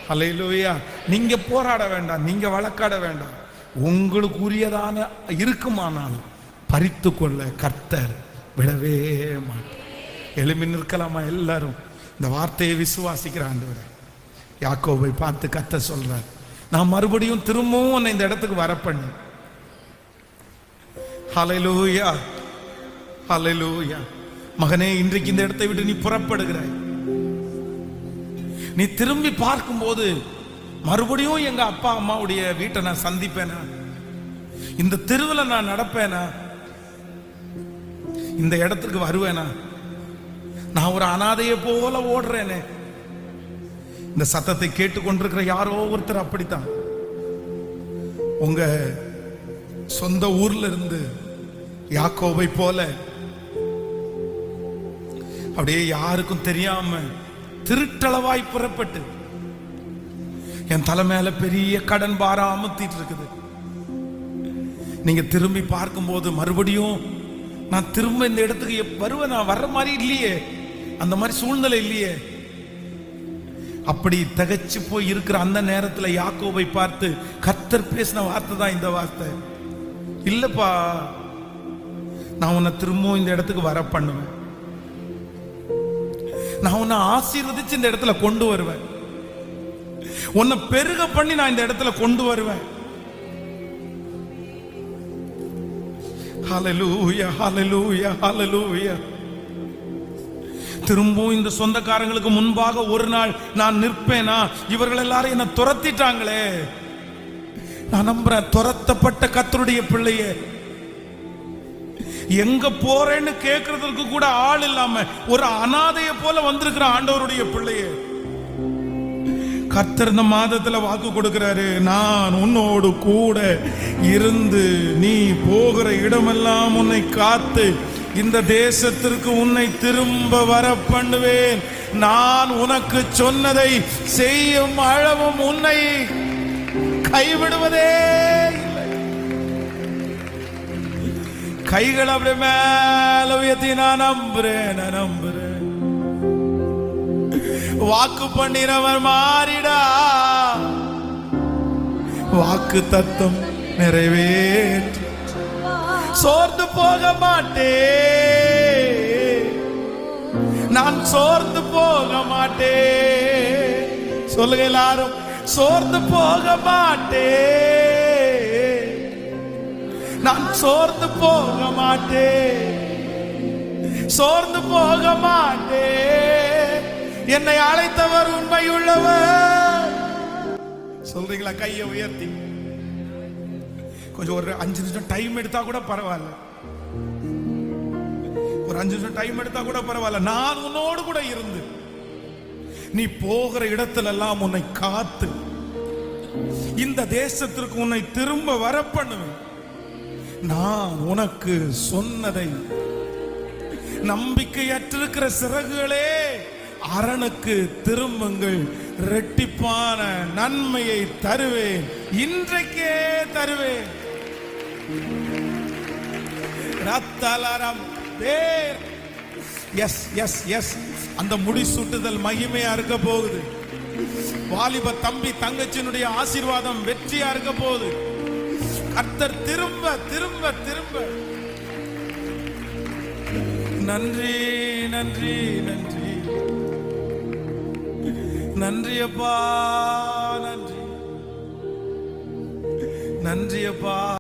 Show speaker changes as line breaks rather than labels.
ஹல்லேலூயா. நீங்க போராட வேண்டாம், நீங்க வழக்காட வேண்டாம். உங்களுக்கு உரியதான இருக்குமானால் பறித்து கொள்ள கர்த்தர் விடவே மாட்டார். எழும்பி நிற்கலாமா எல்லாரும்? இந்த வார்த்தையை விசுவாசிக்கிற ஆண்டவரே, யாக்கோபை பார்த்து கர்த்தர் சொல்றார், நான் மறுபடியும் திரும்பவும் உன்னை இந்த இடத்துக்கு வர பண்ணு. ஹல்லேலூயா, ஹல்லேலூயா. மகனே, இன்றைக்கு இந்த இடத்தை விட்டு நீ புறப்படுகிறாய். நீ திரும்பி பார்க்கும்போது மறுபடியும் எங்க அப்பா அம்மாவுடைய வீட்டை நான் சந்திப்பேனா? இந்த தெருவில் நான் நடப்பேனா? இந்த இடத்துக்கு வருவேனா? நான் ஒரு அனாதையை போல ஓடுறேனே. இந்த சத்தத்தை கேட்டுக்கொண்டிருக்கிற யாரோ ஒருத்தர் அப்படித்தான். உங்க சொந்த ஊர்ல இருந்து யாக்கோபை போல அப்படியே யாருக்கும் தெரியாம திருட்டளவாய் புறப்பட்டு என் தலை மேல பெரிய கடன் பாரம் அமுத்திட்டு இருக்குது. நீங்க திரும்பி பார்க்கும்போது மறுபடியும் நான் திரும்ப இந்த இடத்துக்கு வருவேன், நான் வர்ற மாதிரி இல்லையே, அந்த மாதிரி சூழ்நிலை இல்லையே. அப்படி தகச்சு போய் இருக்கிற அந்த நேரத்தில் யாக்கோபை பார்த்து கர்த்தர் பேசின வார்த்தை தான் இந்த வார்த்தை. இல்லப்பா, நான் உன்னை திரும்பவும் இந்த இடத்துக்கு வர பண்ணுவேன். நான் உன்னை ஆசீர்வதிச்சு இந்த இடத்துல கொண்டு வருவேன். உன்னை பெருக பண்ணி நான் இந்த இடத்துல கொண்டு வருவேன். ஹல்லேலூயா, ஹல்லேலூயா, ஹல்லேலூயா. திரும்பவும் இந்த சொந்தக்காரங்களுக்கு முன்பாக ஒரு நாள் நான் நிற்பேனா? இவர்கள் எல்லாரும் என்ன துரத்திட்டாங்களே. நான் நம்புறேன், துரத்தப்பட்ட கர்த்தருடைய பிள்ளையே, எங்க போறேன்னு கேட்கறதுக்கு கூட ஆள் இல்லாம ஒரு அனாதையை போல வந்திருக்கிற ஆண்டவருடைய பிள்ளையே, கர்த்தர் இந்த மாதத்துல வாக்கு கொடுக்கிறாரு, நான் உன்னோடு கூட இருந்து நீ போகிற இடமெல்லாம் உன்னை காத்து இந்த தேசத்திற்கு உன்னை திரும்ப வர பண்ணுவேன். நான் உனக்கு சொன்னதை செய்யும் அளவும் உன்னை கைவிடுவதே இல்லை. கைகள் அப்படி மேல உயர்த்தி நான் நம்புறேன், நான் நம்புறேன். வாக்கு பண்ணினவர் மாறிடா, வாக்கு தத்தம் நிறைவேற்று. சோர்ந்து போக மாட்டேன், நான் சோர்ந்து போக மாட்டேன். சொல்லுங்க எல்லாரும், சோர்ந்து போக மாட்டேன், நான் சோர்ந்து போக மாட்டேன், சோர்ந்து போக மாட்டேன். என்னை அழைத்தவர் உண்மையுள்ளவர். சொல்றீங்களா? கையை உயர்த்தி கொஞ்சம் ஒரு 5 நிமிஷம் டைம் எடுத்தா கூட பரவாயில்ல, ஒரு 5 நிமிஷம் டைம் எடுத்தா கூட பரவாயில்ல. நான் உன்னோடு கூட இருந்து நீ போகிற இடத்துல எல்லாம் உன்னை காத்து இந்த தேசத்திற்கு உன்னை திரும்ப வர பண்ணுவேன். நான் உனக்கு சொன்னதை நம்பிக்கையற்றிருக்கிற சிறகுகளே அரணுக்கு திரும்புங்கள், இரட்டிப்பான நன்மையை தருவேன், இன்றைக்கே தருவேன். ரத்தலரம் பேர். எஸ் எஸ் எஸ், அந்த முடிசூட்டுதல் மகிமையா இருக்க போகுது. வாலிப தம்பி தங்கச்சியினுடைய ஆசீர்வாதம் வெற்றியா இருக்க போகுது. கர்த்தர் திரும்ப திரும்ப திரும்ப. நன்றி நன்றி நன்றி நன்றி அப்பா, நன்றி நன்றி அப்பா.